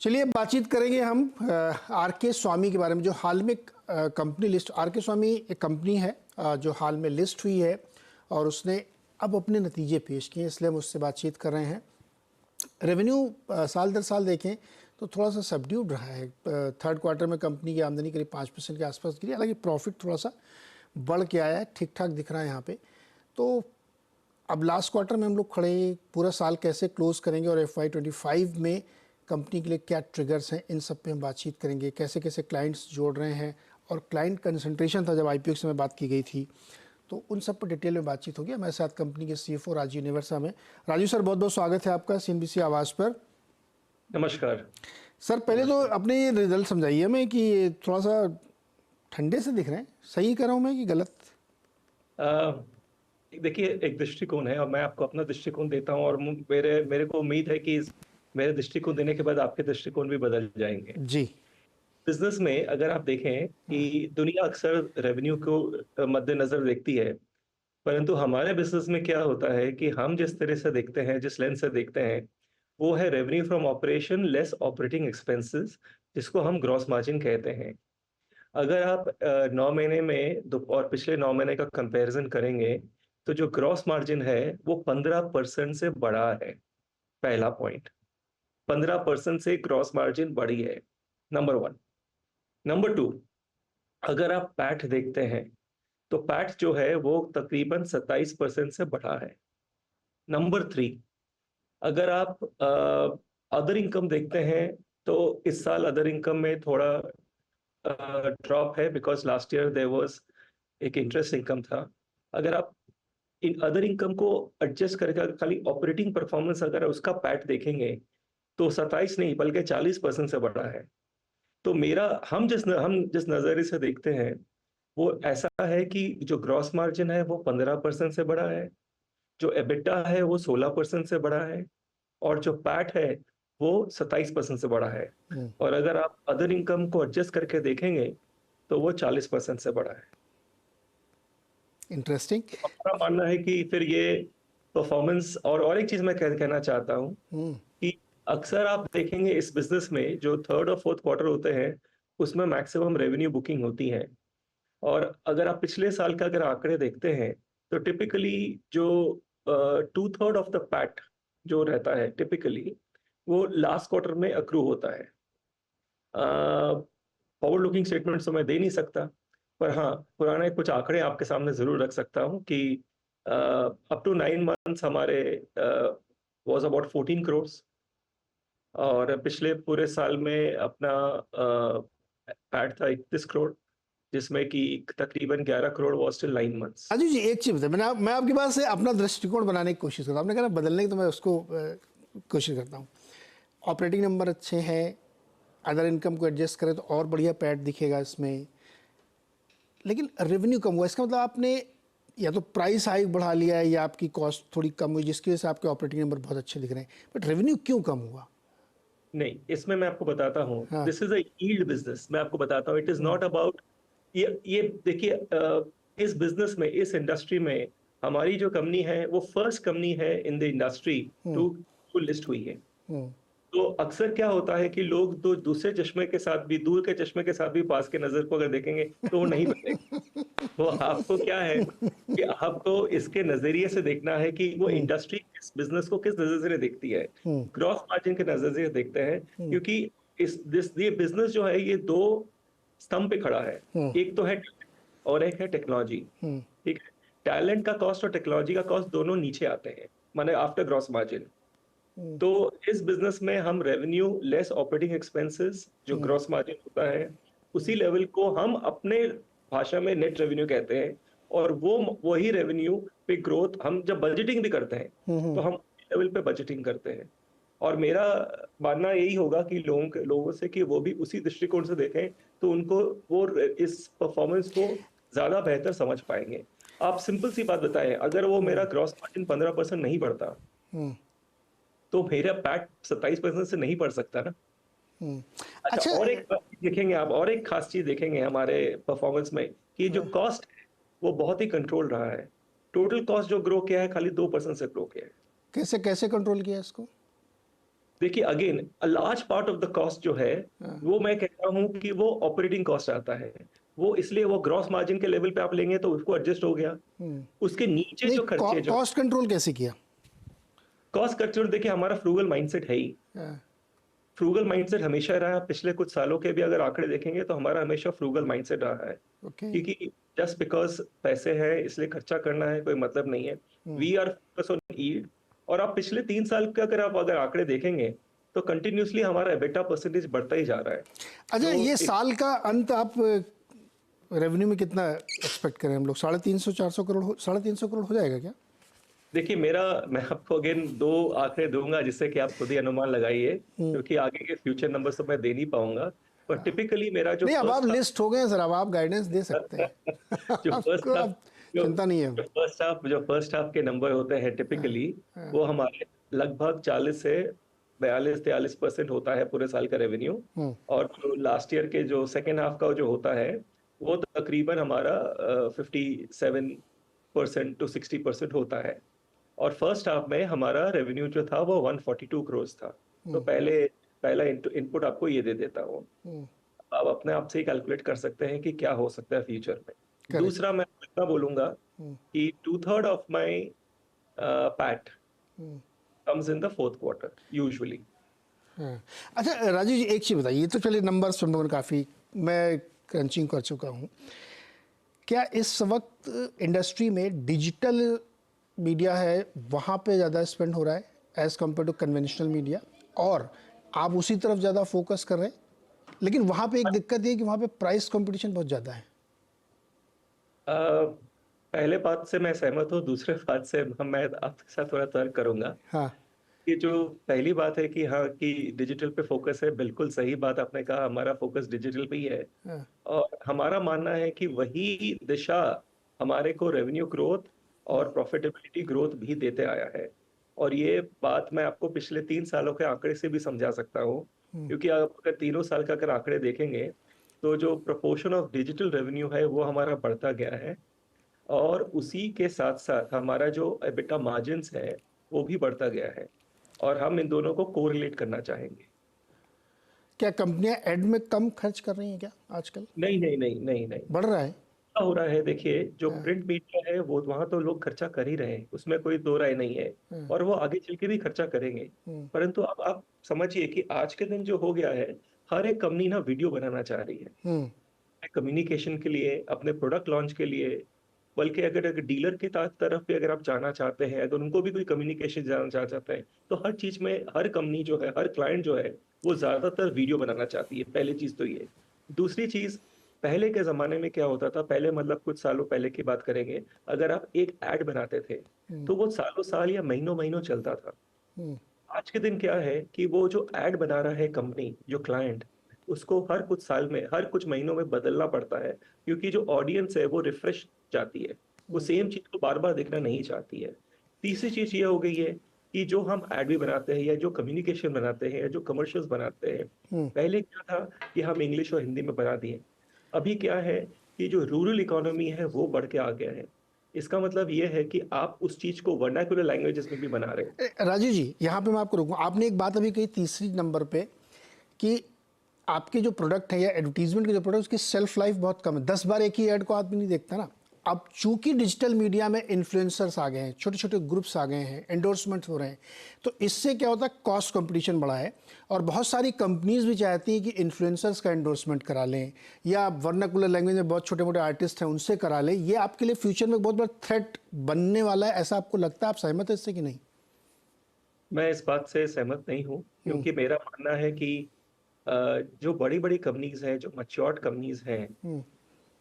चलिए बातचीत करेंगे हम आर के स्वामी के बारे में, जो हाल में कंपनी लिस्ट। आर के स्वामी एक कंपनी है जो हाल में लिस्ट हुई है और उसने अब अपने नतीजे पेश किए, इसलिए हम उससे बातचीत कर रहे हैं। रेवेन्यू साल दर साल देखें तो थोड़ा सा सबड्यूड रहा है। थर्ड क्वार्टर में कंपनी की आमदनी करीब 5% के आसपास गिरी, हालांकि प्रॉफिट थोड़ा सा बढ़ के आया है, ठीक ठाक दिख रहा है यहाँ पे। तो अब लास्ट क्वार्टर में हम लोग खड़े हैं, पूरा साल कैसे क्लोज करेंगे और FY25 में कंपनी के लिए क्या ट्रिगर्स हैं, इन सब पे हम बातचीत करेंगे। कैसे कैसे क्लाइंट्स जोड़ रहे हैं और क्लाइंट कंसंट्रेशन था जब IPO के समय बात की गई थी, तो उन सब पर डिटेल में बातचीत होगी। हमारे साथ कंपनी के CFO राजीव नेवरसा में। राजीव सर, बहुत बहुत स्वागत है आपका CNBC आवाज़ पर। नमस्कार सर, पहले तो अपने ये रिजल्ट समझाइए हमें कि थोड़ा सा ठंडे से दिख रहे हैं, सही कर रहा हूँ मैं कि गलत? देखिए, एक दृष्टिकोण है और मैं आपको अपना दृष्टिकोण देता हूं और मेरे को उम्मीद है कि मेरे दृष्टिकोण देने के बाद आपके दृष्टिकोण भी बदल जाएंगे। जी। बिजनेस में अगर आप देखें कि दुनिया अक्सर रेवेन्यू को मद्देनजर देखती है, परंतु हमारे बिजनेस में क्या होता है कि हम जिस तरह से देखते हैं, जिस लेंस से देखते हैं, वो है revenue from operation less operating expenses, जिसको हम ग्रॉस मार्जिन कहते हैं। अगर आप 9 महीने में और पिछले 9 महीने का कंपैरिजन करेंगे, तो जो ग्रॉस मार्जिन है वो 15% से बढ़ा है। पहला पॉइंट, 15% से ग्रॉस मार्जिन बढ़ी है, नंबर वन। नंबर टू, अगर आप पैट देखते हैं तो पैट जो है वो तकरीबन 27% से बढ़ा है। नंबर थ्री, अगर आप अदर इनकम देखते हैं तो इस साल अदर इनकम में थोड़ा ड्रॉप है, because last year there was एक इंटरेस्ट इनकम था। अगर आप इन अदर इनकम को एडजस्ट करके खाली ऑपरेटिंग परफॉर्मेंस अगर उसका पैट देखेंगे तो 27 नहीं बल्कि 40% से बढ़ा है। तो मेरा हम जिस नजरिए से देखते हैं वो ऐसा है कि जो ग्रॉस मार्जिन है वो 15% से बढ़ा है, जो एबिटा है वो 16% से बढ़ा है, और जो पैट है वो 27% से बढ़ा है। और अगर आप अदर इनकम को एडजस्ट करके देखेंगे तो वो 40% से बढ़ा है। इंटरेस्टिंग। हमारा मानना है कि फिर ये परफॉर्मेंस, और एक चीज मैं कहना चाहता हूँ कि अक्सर आप देखेंगे इस बिजनेस में जो थर्ड और फोर्थ क्वार्टर होते हैं उसमें मैक्सिमम रेवेन्यू बुकिंग होती है। और अगर आप पिछले साल का अगर आंकड़े देखते हैं तो टिपिकली जो 2/3 ऑफ द पैट जो रहता है टिपिकली वो लास्ट क्वार्टर में अक्रू होता है। फॉरवर्ड लुकिंग स्टेटमेंट तो मैं दे नहीं सकता, पर हाँ पुराने कुछ आंकड़े आपके सामने जरूर रख सकता हूँ कि अप टू 9 मंथ्स हमारे वाज अबाउट 14 करोड़, और पिछले पूरे साल में अपना पैट था 31 करोड़, जिसमें कि तकरीबन 11 crore was till 9 months. Ajay ji, एक चीज़ बताइए, मैं आपकी बात से अपना दृष्टिकोण बनाने की कोशिश करता हूँ। आपने कहा ना बदलने की, तो मैं उसको कोशिश करता हूँ। ऑपरेटिंग नंबर अच्छे हैं, अदर इनकम को एडजस्ट करें तो और बढ़िया पैट दिखेगा इसमें, लेकिन रेवेन्यू कम हुआ। इसका मतलब आपने या तो प्राइस हाइक बढ़ा लिया है या आपकी कॉस्ट थोड़ी कम हुई, जिसकी वजह से आपके ऑपरेटिंग नंबर बहुत अच्छे दिख रहे हैं, बट रेवेन्यू क्यों कम हुआ? नहीं, इसमें मैं आपको बताता हूँ, हाँ। This is a yield business. मैं आपको बताता हूँ, इट इज नॉट अबाउट ये देखिए, इस बिजनेस में, इस इंडस्ट्री में हमारी जो कंपनी है वो फर्स्ट कंपनी है in the industry to list हुई है। तो अक्सर क्या होता है कि लोग तो दूसरे चश्मे के साथ भी, दूर के चश्मे के साथ भी पास के नजर को अगर देखेंगे तो वो नहीं बनेगा। तो आपको क्या है कि आपको इसके नजरिए से देखना है कि वो इंडस्ट्री इस बिजनेस को किस नजर से देखती है। ग्रॉस मार्जिन के नजर से देखते हैं, क्योंकि ये बिजनेस जो है ये दो स्तंभ पे खड़ा है। एक तो है और एक है टेक्नोलॉजी। ठीक है, टैलेंट का कॉस्ट और टेक्नोलॉजी का कॉस्ट दोनों नीचे आते हैं, माने आफ्टर ग्रॉस मार्जिन। तो इस बिजनेस में हम रेवेन्यू लेस ऑपरेटिंग एक्सपेंसेस, जो ग्रॉस मार्जिन होता है, उसी लेवल को हम अपने भाषा में नेट रेवेन्यू कहते हैं। और वो वही रेवेन्यू पे ग्रोथ हम जब बजटिंग भी करते हैं तो हम लेवल पे बजटिंग करते हैं। और मेरा मानना यही होगा कि लोगों से कि वो भी उसी दृष्टिकोण से देखें तो उनको वो इस परफॉर्मेंस को ज्यादा बेहतर समझ पाएंगे। आप सिंपल सी बात बताएं, अगर वो मेरा ग्रॉस मार्जिन 15% नहीं बढ़ता तो मेरा पैट 27% से नहीं बढ़ सकता ना। अच्छा, अच्छा। और एक देखेंगे आप, और एक खास चीज देखेंगे हमारे परफॉर्मेंस में कि जो कॉस्ट है वो बहुत ही कंट्रोल रहा है। टोटल कॉस्ट जो ग्रो किया है खाली 2% से ग्रो किया है। कैसे कैसे कंट्रोल किया इसको? देखिए again a large part of the cost जो है, हाँ, वो मैं कहता हूँ कि वो ऑपरेटिंग कॉस्ट आता है। वो इसलिए वो ग्रॉस मार्जिन के लेवल पे आप लेंगे तो उसको एडजस्ट हो गया। उसके नीचे नहीं, जो खर्चे जो कॉस्ट कंट्रोल कैसे किया? कॉस्ट स्ट्रक्चर देखिए हमारा फ्रूगल माइंडसेट है ही। हाँ, फ्रूगल माइंडसेट हमेशा रहा है, पिछले कुछ सालों के भी अगर आंकड़े देखेंगे तो हमारा हमेशा फ्रूगल माइंडसेट रहा है। ओके। क्योंकि जस्ट बिकॉज़ पैसे हैं इसलिए खर्चा करना है कोई मतलब नहीं है। We are focus on yield. और आप पिछले 3 साल के अगर आंकड़े देखेंगे, तो कंटिन्यूअसली हमारा एबिटा परसेंटेज बढ़ता ही जा रहा है। अच्छा, तो ये इत साल का अंत आप रेवेन्यू में कितना एक्सपेक्ट करें हम लोग? 350 400 करोड़ 350 करोड़ हो जाएगा क्या? देखिए मैं आपको अगेन 2 आंकड़े दूँगा जिससे कि आप खुद ही अनुमान लगाइए, क्योंकि आगे के फ्यूचर नंबर्स तो मैं दे नहीं पाऊँगा। पर टिपिकली मेरा जो नहीं, अब आप फर्स्ट लिस्ट हो गए हैं सर, अब आप गाइडेंस दे सकते हैं। जो फर्स्ट आपको हाफ अब जो चिंता नहीं है। जो फर्स्ट हाफ के नंबर होते हैं हाँ, टिपिकली, हाँ, वो हमारे लगभग 40 से 42-43% होता है पूरे साल का रेवेन्यू। हम्म, और जो लास्ट ईयर के जो सेकंड हाफ का जो होता है, वो तकरीबन हमारा 57% टू 60% होता है। और फर्स्ट हाफ में हमारा रेवेन्यू जो था वो 142 करोड़ था। तो पहला इनपुट आपको ये दे देता हूँ। हम्म, आप अपने आप से ही कैलकुलेट कर सकते हैं कि क्या हो सकता है फ्यूचर में। करेक्ट। दूसरा मैं इतना बोलूँगा हम्म, कि 2/3 of my PAT hmm, comes in the fourth quarter usually. हाँ। अच्छा राजीव जी, एक चीज़ बताइए, ये तो चलिए नंबर्स पर काफ़ी मैं क्रंचिंग कर चुका हूँ। क्या इस वक्त इंडस्ट्री में डिजिटल मीडिया है वहाँ पे ज़्यादा स्पेंड हो रहा है as compare to conventional media, और आप उसी तरफ ज़्यादा फोकस कर रहे हैं? लेकिन वहाँ पे एक दिक्कत ये है कि वहाँ पे प्राइस कंपटीशन बहुत ज़्यादा है। पहले बात से मैं सहमत हूँ, दूसरे बात से मैं आपके साथ थोड़ा तर्क करूँगा। हाँ, ये जो पहली बात है कि हाँ, कि डिजिटल पे फ़ोकस है, बिल्कुल सही बात आपने कहा, हमारा फ़ोकस डिजिटल पे ही है। हाँ, और हमारा मानना है कि वही दिशा हमारे को रेवेन्यू ग्रोथ और प्रॉफिटेबिलिटी ग्रोथ भी देते आया है। और ये बात मैं आपको पिछले 3 सालों के आंकड़े से भी समझा सकता हूँ, क्योंकि आप अगर तीनों साल का अगर आंकड़े देखेंगे, तो जो प्रोपोर्शन ऑफ डिजिटल रेवेन्यू है, वो हमारा बढ़ता गया है। और उसी के साथ-साथ हमारा जो एबिटा मार्जिन्स है, वो भी बढ़ता गया है। और हम इन दोनों को कोरिलेट करना चाहेंगे। क्या कंपनियां एड में कम खर्च कर रही हैं क्या आजकल? नहीं, नहीं, नहीं, नहीं, नहीं। बढ़ रहा है? क्या हो रहा है देखिए, जो हाँ, प्रिंट मीडिया है वो वहाँ तो लोग खर्चा कर ही रहे हैं, उसमें कोई दो राय नहीं है। हाँ, और वो आगे चल के भी खर्चा करेंगे। परंतु अब आप समझिए कि आज के दिन जो हो गया है, हर एक कंपनी ना वीडियो बनाना चाह रही है। हम्म, कम्युनिकेशन के लिए, अपने प्रोडक्ट लॉन्च के लिए, बल्कि अगर डीलर की तरफ भी अगर आप जाना चाहते हैं, अगर उनको भी कोई कम्युनिकेशन जाना चाहते हैं, तो हर चीज़ में हर कंपनी जो है, हर क्लाइंट जो है, वो ज़्यादातर वीडियो बनाना चाहती है। पहली चीज़ तो ये। दूसरी चीज़, पहले के ज़माने में क्या होता था, पहले मतलब कुछ सालों पहले की बात करेंगे, अगर आप एक ऐड बनाते थे, तो वो सालों-साल या महीनों-महीनों चलता था। हम्म, आज के दिन क्या है कि वो जो ऐड बना रहा है कंपनी, जो क्लाइंट, उसको हर कुछ साल में, हर कुछ महीनों में बदलना पड़ता है, क्योंकि जो ऑडियंस है वो रिफ्रेश चाहती है। वो सेम चीज़ को बार-बार देखना नहीं चाहती है। तीसरी चीज़ ये हो गई है कि जो हम ऐड भी बनाते हैं या जो कम्युनिकेशन बनाते हैं या जो कमर्शियल्स बनाते हैं, पहले क्या था कि हम इंग्लिश और हिंदी में बना दिए। अभी क्या है कि जो रूरल इकोनॉमी है वो बढ़ के आ गया है। इसका मतलब ये है कि आप उस चीज़ को वर्नाक्युलर लैंग्वेजेस में भी बना रहे हैं। राजीव जी, यहाँ पे मैं आपको रोकूँ, आपने एक बात अभी कही तीसरी नंबर पे कि आपके जो प्रोडक्ट है या एडवर्टीजमेंट के जो प्रोडक्ट, उसकी सेल्फ लाइफ बहुत कम है, 10 बार एक ही ऐड को आदमी नहीं देखता ना। अब चूंकि डिजिटल मीडिया में इन्फ्लुएंसर्स आ गए हैं, छोटे छोटे ग्रुप्स आ गए हैं, एंडोर्समेंट्स हो रहे हैं, तो इससे क्या होता है, कॉस्ट कंपटीशन बढ़ा है। और बहुत सारी कंपनीज भी चाहती हैं कि इन्फ्लुएंसर्स का एंडोर्समेंट करा लें, या वर्नाकुलर लैंग्वेज में बहुत छोटे मोटे आर्टिस्ट हैं उनसे करा लें। ये आपके लिए फ्यूचर में बहुत बड़ा थ्रेट बनने वाला है, ऐसा आपको लगता है? आप सहमत है इससे कि नहीं? मैं इस बात से सहमत नहीं हूँ, क्योंकि मेरा मानना है कि जो बड़ी-बड़ी कंपनीज़ हैं, जो मैच्योर्ड कंपनीज़ हैं,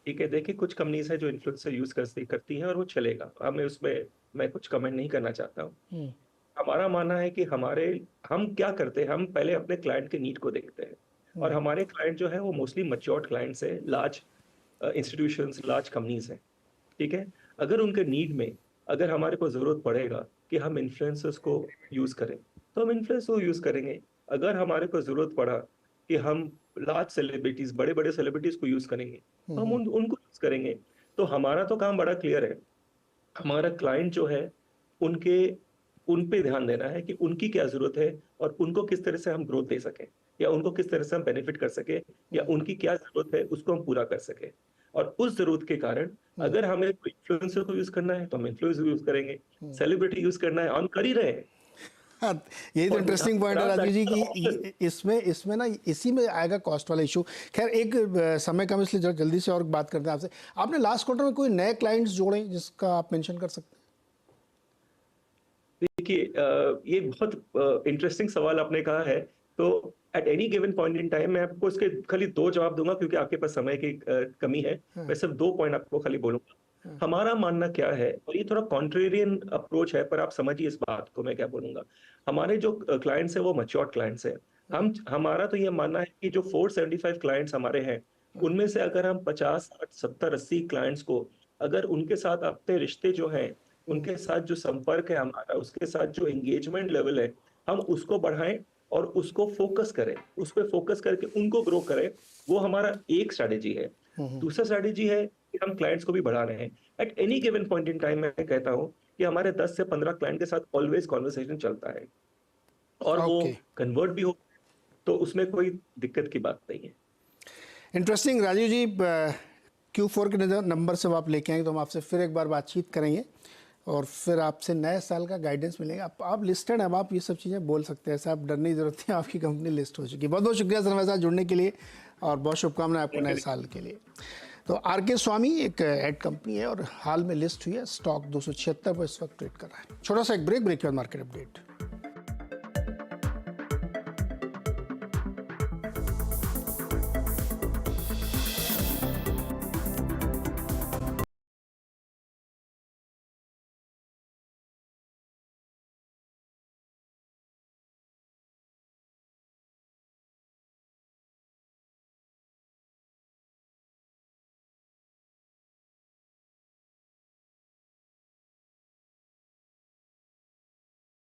ठीक है, देखिए कुछ कंपनीज़ हैं जो इन्फ्लुएंसर यूज़ करती हैं और वो चलेगा। हमें उसमें मैं कुछ कमेंट नहीं करना चाहता हूँ। हमारा मानना है कि हम क्या करते हैं, हम पहले अपने क्लाइंट के नीड को देखते हैं। और हमारे क्लाइंट जो है वो मोस्टली मैच्योर्ड क्लाइंट्स हैं, लार्ज इंस्टीट्यूशंस, लार्ज कंपनीज़ हैं, ठीक है? अगर उनके नीड में अगर हमारे को ज़रूरत पड़ेगा कि हम इन्फ्लुएंसर्स को यूज़ करें, तो हम इन्फ्लुएंसर को यूज़ करेंगे। अगर हमारे को ज़रूरत पड़ा कि हम लार्ज सेलिब्रिटीज़, बड़े-बड़े सेलिब्रिटीज़ को यूज़ करेंगे, तो हम उनको यूज़ करेंगे। तो हमारा तो काम बड़ा क्लियर है। हमारा क्लाइंट जो है, उनके उन पे ध्यान देना है कि उनकी क्या ज़रूरत है और उनको किस तरह से हम ग्रोथ दे सकें या उनको किस तरह से हम बेनिफिट कर सकें या उनकी क्या ज़रूरत है उसको हम पूरा कर सकें। और उस ज़रूरत के कारण अगर हमें कोई इन्फ्लुएंसर को यूज़ करना है तो हम इन्फ्लुएंसर यूज़ करेंगे, सेलिब्रिटी यूज़ करना है हम कर ही रहे हैं। हाँ, यही तो और इंटरेस्टिंग पॉइंट है यहाँ राजू जी कि ऑप्शन इसमें ना इसी में आएगा कॉस्ट वाला इशू। खैर एक समय कम इसलिए जरा जल्दी से और बात करते हैं आपसे। आपने लास्ट क्वार्टर में कोई नए क्लाइंट्स जोड़े जिसका आप मेंशन कर सकते हैं? देखिए ये बहुत इंटरेस्टिंग सवाल आपने कहा है। तो at any given point in time मैं आपको इसके खाली 2 जवाब दूँगा क्योंकि आपके पास समय की कमी है। हाँ, मैं सिर्फ 2 पॉइंट आपको खाली बोलूँगा। हाँ, हमारा मानना क्या है और ये थोड़ा कॉन्ट्रेरियन अप्रोच है पर आप समझिए इस बात को मैं क्या बोलूँगा। हमारे जो क्लाइंट्स हैं वो मैच्योर्ड क्लाइंट्स हैं। हमारा तो ये मानना है कि जो 475 क्लाइंट्स हमारे हैं, उनमें से अगर हम 50, 60, 70, 80 क्लाइंट्स को अगर उनके साथ अपने रिश्ते जो हैं उनके साथ जो संपर्क है हमारा, उसके साथ जो एंगेजमेंट लेवल है, हम उसको बढ़ाएँ और उसको फ़ोकस करें। उस पे फ़ोकस करके उनको ग्रो करें, वो हमारा एक स्ट्रैटेजी है। दूसरा स्ट्रैटेजी है कि हम क्लाइंट्स को भी बढ़ा रहे हैं। At any given point in time मैं कहता हूँ कि हमारे 10 से 15 क्लाइंट के साथ ऑलवेज़ कन्वर्सेशन चलता है और वो ओके। कन्वर्ट भी हो तो उसमें कोई दिक्कत की बात नहीं है। इंटरेस्टिंग राजीव जी। Q4 के नंबर से आप लेके आएंगे तो हम आपसे फिर एक बार बातचीत करेंगे और फिर आपसे नए साल का गाइडेंस मिलेगा। आप लिस्टेड हैं, अब आप ये सब चीज़ें बोल सकते हैं, ऐसा आप डरने की जरूरत नहीं, आपकी कंपनी लिस्ट हो चुकी है। बहुत बहुत शुक्रिया सर हमारे साथ जुड़ने के लिए और बहुत शुभकामनाएं आपको नए साल के लिए। तो आरके स्वामी एक एड कंपनी है और हाल में लिस्ट हुई है, स्टॉक 276 पर इस वक्त ट्रेड कर रहा है। छोटा सा एक ब्रेक के बाद मार्केट अपडेट।